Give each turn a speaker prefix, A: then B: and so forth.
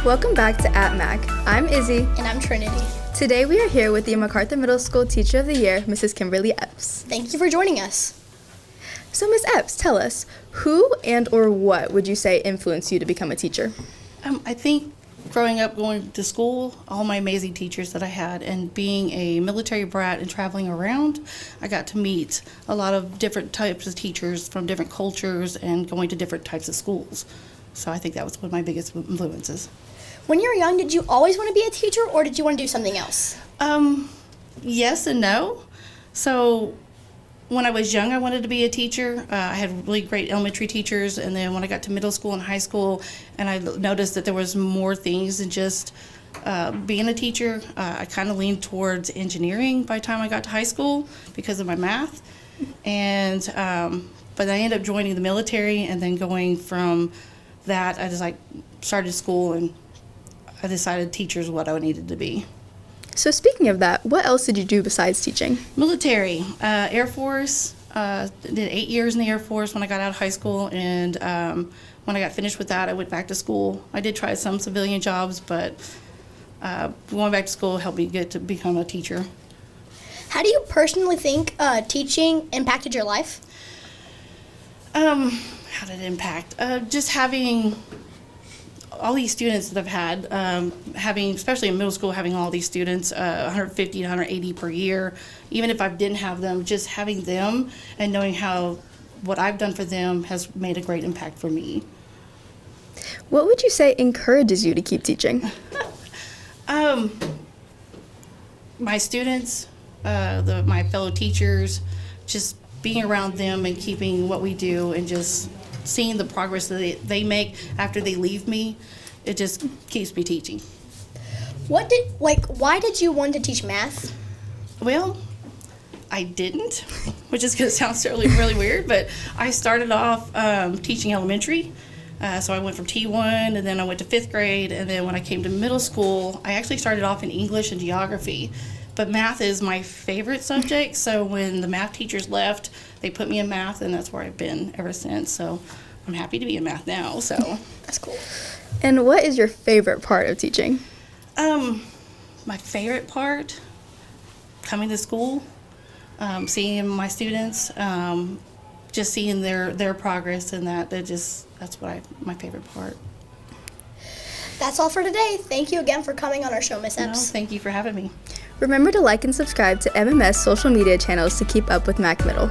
A: Welcome back to At Mac. I'm Izzy.
B: And I'm Trinity.
A: Today we are here with the MacArthur Middle School Teacher of the Year, Mrs. Kimberly Eppes.
B: Thank you for joining us.
A: So Ms. Eppes, tell us, who and or what would you say influenced you to become a teacher?
C: I think growing up, going to school, all my amazing teachers that I had, and being a military brat and traveling around, I got to meet a lot of different types of teachers from different cultures and going to different types of schools. So I think that was one of my biggest influences.
B: When you were young, did you always want to be a teacher, or did you want to do something else?
C: Yes and no. So when I was young, I wanted to be a teacher. I had really great elementary teachers, and then when I got to middle school and high school, and I noticed that there was more things than just being a teacher, I kind of leaned towards engineering by the time I got to high school because of my math. And but I ended up joining the military, and then going from that, I just started school, and I decided teacher is what I needed to be.
A: So speaking of that, what else did you do besides teaching?
C: Military, Air Force, did 8 years in the Air Force when I got out of high school, and when I got finished with that, I went back to school. I did try some civilian jobs, but going back to school helped me get to become a teacher.
B: How do you personally think teaching impacted your life?
C: How did it impact? Just having all these students that I've had, having, especially in middle school, having all these students, 150 to 180 per year, even if I didn't have them, just having them and knowing how what I've done for them has made a great impact for me.
A: What would you say encourages you to keep teaching?
C: My students, my fellow teachers, just being around them and keeping what we do and just seeing the progress that they make after they leave me, it just keeps me teaching.
B: Why did you want to teach math?
C: Well, I didn't, which is going to sound really weird, but I started off teaching elementary. So I went from T1, and then I went to 5th grade, and then when I came to middle school, I actually started off in English and geography. But math is my favorite subject, so when the math teachers left, they put me in math, and that's where I've been ever since. So I'm happy to be in math now. So
B: That's cool.
A: And what is your favorite part of teaching?
C: My favorite part, coming to school, seeing my students, just seeing their progress, and that's my favorite part.
B: That's all for today. Thank you again for coming on our show, Miss
C: No,
B: Eppes.
C: thank you for having me.
A: Remember to like and subscribe to MMS social media channels to keep up with Mac Middle.